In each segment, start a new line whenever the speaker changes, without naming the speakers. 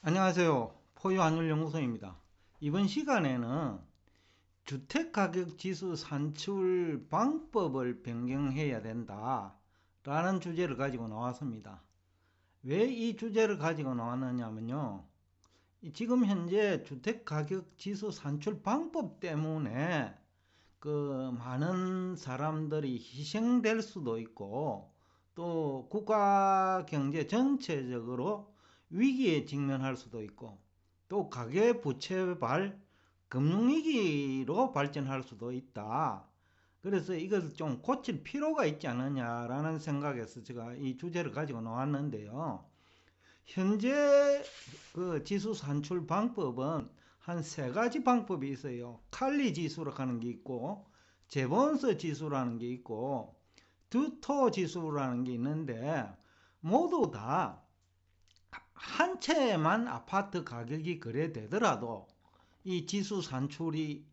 안녕하세요. 포유한율연구소입니다. 이번 시간에는 주택가격지수 산출 방법을 변경해야 된다 라는 주제를 가지고 나왔습니다. 왜 이 주제를 가지고 나왔느냐면요, 지금 현재 주택가격지수 산출 방법 때문에 많은 사람들이 희생될 수도 있고, 또 국가 경제 전체적으로 위기에 직면할 수도 있고, 또 가계부채발 금융위기로 발전할 수도 있다. 그래서 이것을 좀 고칠 필요가 있지 않느냐라는 생각에서 제가 이 주제를 가지고 나왔는데요. 현재 지수 산출 방법은 한 세 가지 방법이 있어요. 칼리 지수라고 하는 게 있고, 제본스 지수라는 게 있고, 듀토 지수라는 게 있는데, 모두 다 한 채만 아파트 가격이 거래되더라도 이 지수 산출이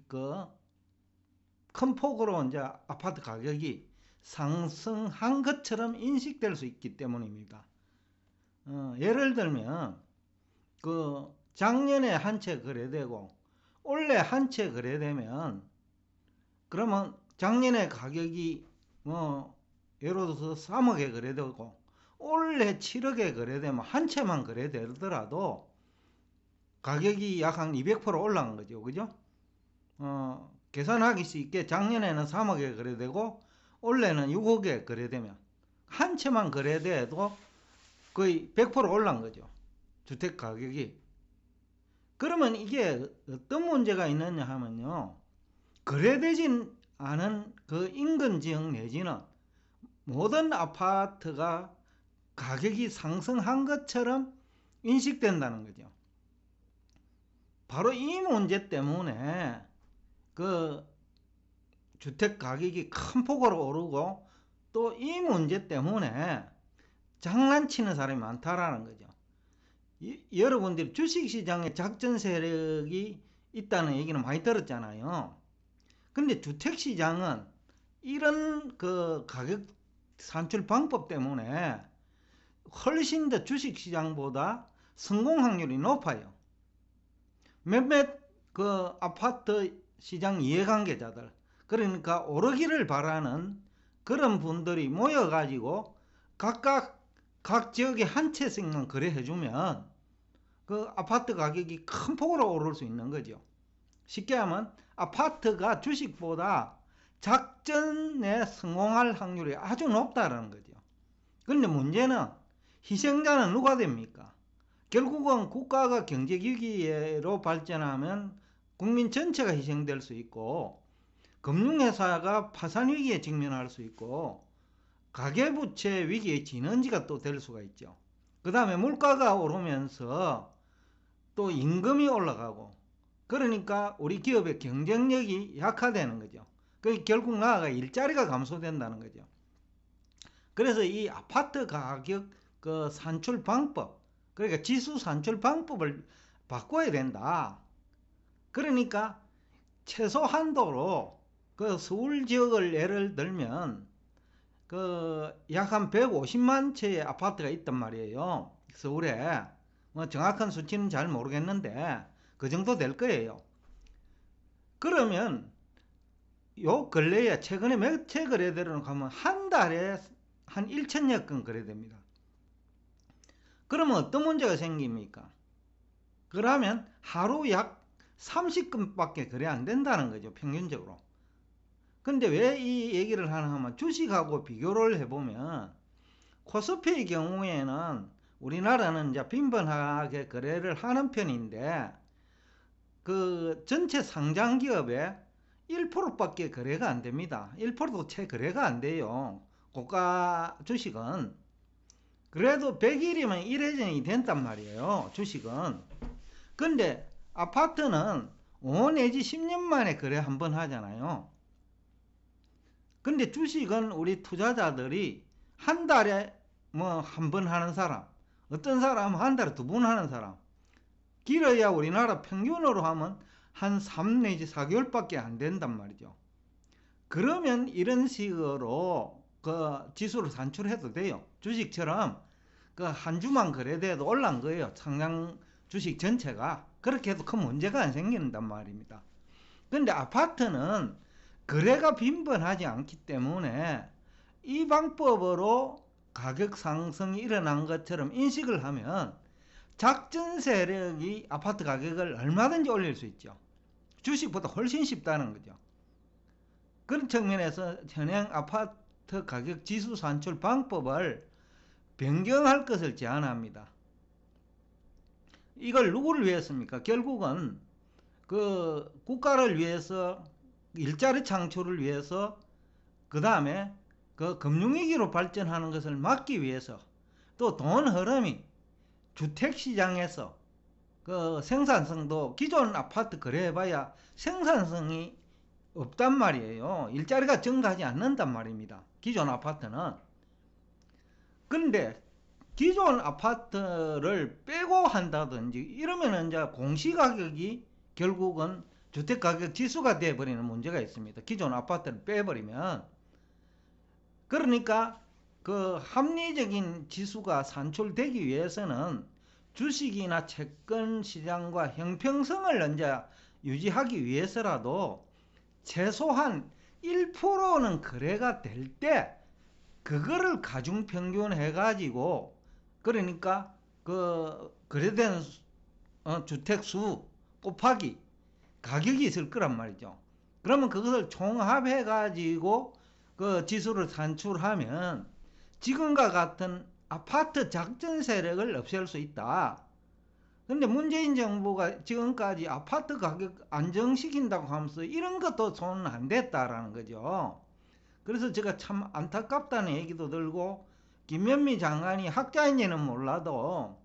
큰 폭으로 이제 아파트 가격이 상승한 것처럼 인식될 수 있기 때문입니다. 예를 들면 작년에 한 채 거래되고 올해 한 채 거래되면, 그러면 작년에 가격이 예를 들어서 3억에 거래되고 올해 7억에 거래되면 한 채만 거래되더라도 가격이 약 한 200% 올라간 거죠. 그죠? 계산하기 쉽게 작년에는 3억에 거래되고 올해는 6억에 거래되면 한 채만 거래돼도 거의 100% 올라간 거죠. 주택 가격이. 그러면 이게 어떤 문제가 있느냐 하면요, 거래되진 않은 그 인근 지역 내지는 모든 아파트가 가격이 상승한 것처럼 인식된다는 거죠. 바로 이 문제 때문에 주택 가격이 큰 폭으로 오르고, 또 이 문제 때문에 장난치는 사람이 많다라는 거죠. 여러분들이 주식시장에 작전 세력이 있다는 얘기는 많이 들었잖아요. 근데 주택시장은 이런 가격 산출 방법 때문에 훨씬 더 주식시장보다 성공 확률이 높아요. 몇몇 아파트 시장 이해관계자들, 그러니까 오르기를 바라는 그런 분들이 모여가지고 각각 각 지역에 한 채씩만 거래해주면 아파트 가격이 큰 폭으로 오를 수 있는 거죠. 쉽게 하면 아파트가 주식보다 작전에 성공할 확률이 아주 높다는 거죠. 그런데 문제는 희생자는 누가 됩니까? 결국은 국가가 경제위기로 발전하면 국민 전체가 희생될 수 있고, 금융회사가 파산위기에 직면할 수 있고, 가계부채 위기의 진원지가 또 될 수가 있죠. 그 다음에 물가가 오르면서 또 임금이 올라가고, 그러니까 우리 기업의 경쟁력이 약화되는 거죠. 결국 나아가 일자리가 감소된다는 거죠. 그래서 이 아파트 가격 산출 방법, 그러니까 지수 산출 방법을 바꿔야 된다. 그러니까 최소한도로 서울 지역을 예를 들면 약 한 150만 채의 아파트가 있단 말이에요. 서울에. 뭐 정확한 수치는 잘 모르겠는데 그 정도 될 거예요. 그러면 요 근래에 최근에 몇 채 거래되는 가면 한 달에 한 1천여 건 거래됩니다. 그러면 어떤 문제가 생깁니까? 그러면 하루 약 30건밖에 거래 안 된다는 거죠, 평균적으로. 근데 왜 이 얘기를 하나 하면, 주식하고 비교를 해보면 코스피의 경우에는 우리나라는 이제 빈번하게 거래를 하는 편인데 전체 상장 기업의 1%밖에 거래가 안 됩니다. 1%도 채 거래가 안 돼요. 고가 주식은. 그래도 100일이면 1회전이 된단 말이에요, 주식은. 근데 아파트는 5 내지 10년 만에 거래 한 번 하잖아요. 근데 주식은 우리 투자자들이 한 달에 뭐 한 번 하는 사람, 어떤 사람은 한 달에 2번 하는 사람, 길어야 우리나라 평균으로 하면 한 3 내지 4개월밖에 안 된단 말이죠. 그러면 이런 식으로 지수를 산출해도 돼요. 주식처럼 그 한 주만 거래돼도 올란 거예요. 상장 주식 전체가. 그렇게 해도 큰 문제가 안 생긴단 말입니다. 근데 아파트는 거래가 빈번하지 않기 때문에 이 방법으로 가격 상승이 일어난 것처럼 인식을 하면 작전 세력이 아파트 가격을 얼마든지 올릴 수 있죠. 주식보다 훨씬 쉽다는 거죠. 그런 측면에서 현행 아파트 가격 지수 산출 방법을 변경할 것을 제안합니다. 이걸 누구를 위해서입니까? 결국은 그 국가를 위해서, 일자리 창출을 위해서, 그 다음에 그 금융위기로 발전하는 것을 막기 위해서, 또 돈 흐름이 주택시장에서 그 생산성도 기존 아파트 거래해봐야 생산성이 없단 말이에요. 일자리가 증가하지 않는단 말입니다. 기존 아파트는. 그런데 기존 아파트를 빼고 한다든지 이러면 이제 공시가격이 결국은 주택가격 지수가 되어버리는 문제가 있습니다. 기존 아파트를 빼버리면. 그러니까 그 합리적인 지수가 산출되기 위해서는 주식이나 채권 시장과 형평성을 이제 유지하기 위해서라도 최소한 1%는 거래가 될 때 그거를 가중평균 해가지고, 그러니까 그 거래된 주택수 곱하기 가격이 있을 거란 말이죠. 그러면 그것을 총합해가지고 그 지수를 산출하면 지금과 같은 아파트 작전 세력을 없앨 수 있다. 근데 문재인 정부가 지금까지 아파트 가격 안정시킨다고 하면서 이런 것도 손 안 댔다라는 거죠. 그래서 제가 참 안타깝다는 얘기도 들고, 김현미 장관이 학자인지는 몰라도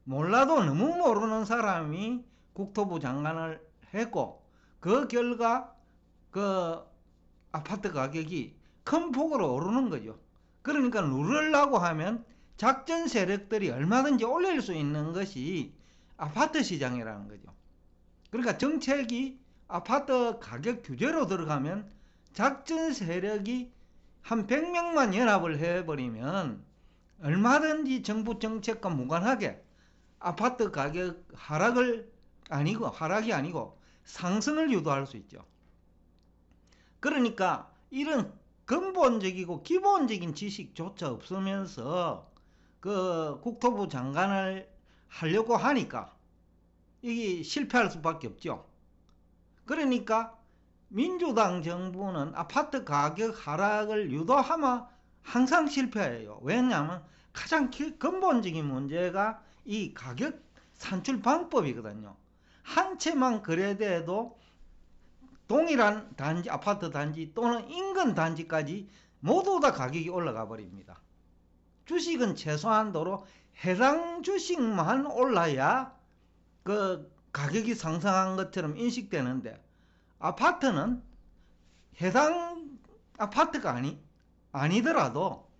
너무 모르는 사람이 국토부 장관을 했고, 그 결과 그 아파트 가격이 큰 폭으로 오르는 거죠. 그러니까 누르려고 하면 작전 세력들이 얼마든지 올릴 수 있는 것이 아파트 시장이라는 거죠. 그러니까 정책이 아파트 가격 규제로 들어가면 작전 세력이 한 100명만 연합을 해버리면 얼마든지 정부 정책과 무관하게 아파트 가격 하락이 아니고 상승을 유도할 수 있죠. 그러니까 이런 근본적이고 기본적인 지식조차 없으면서 그 국토부 장관을 하려고 하니까 이게 실패할 수밖에 없죠. 그러니까 민주당 정부는 아파트 가격 하락을 유도하면 항상 실패해요. 왜냐하면 가장 근본적인 문제가 이 가격 산출 방법이거든요. 한 채만 거래돼도 동일한 단지, 아파트 단지 또는 인근 단지까지 모두 다 가격이 올라가 버립니다. 주식은 최소한도로 해당 주식만 올라야 그 가격이 상승한 것처럼 인식되는데, 아파트는 해당 아파트가 아니더라도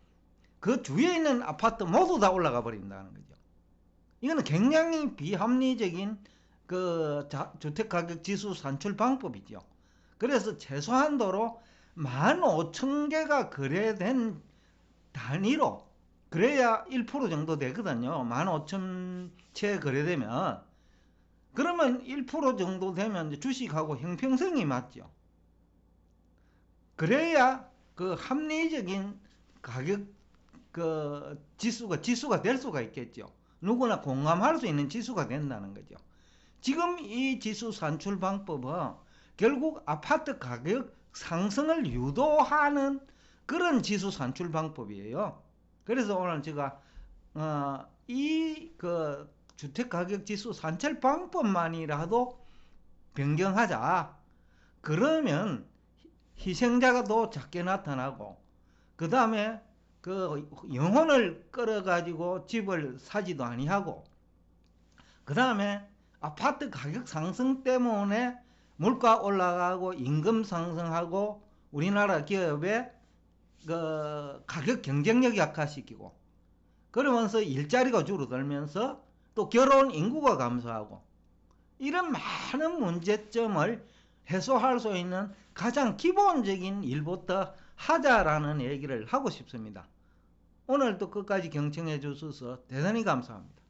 그 주위에 있는 아파트 모두 다 올라가 버린다는 거죠. 이거는 굉장히 비합리적인 그 주택가격 지수 산출 방법이죠. 그래서 최소한도로 15,000개가 거래된 단위로, 그래야 1% 정도 되거든요. 15,000채 거래되면. 그러면 1% 정도 되면 주식하고 형평성이 맞죠. 그래야 그 합리적인 가격 그 지수가 될 수가 있겠죠. 누구나 공감할 수 있는 지수가 된다는 거죠. 지금 이 지수 산출 방법은 결국 아파트 가격 상승을 유도하는 그런 지수 산출 방법이에요. 그래서 오늘 제가 이 그 주택가격 지수 산출 방법만이라도 변경하자. 그러면 희생자가 더 작게 나타나고, 그 다음에 그 영혼을 끌어가지고 집을 사지도 아니하고, 그 다음에 아파트 가격 상승 때문에 물가 올라가고 임금 상승하고 우리나라 기업의 그 가격 경쟁력 약화시키고, 그러면서 일자리가 줄어들면서 또 결혼 인구가 감소하고, 이런 많은 문제점을 해소할 수 있는 가장 기본적인 일부터 하자라는 얘기를 하고 싶습니다. 오늘도 끝까지 경청해 주셔서 대단히 감사합니다.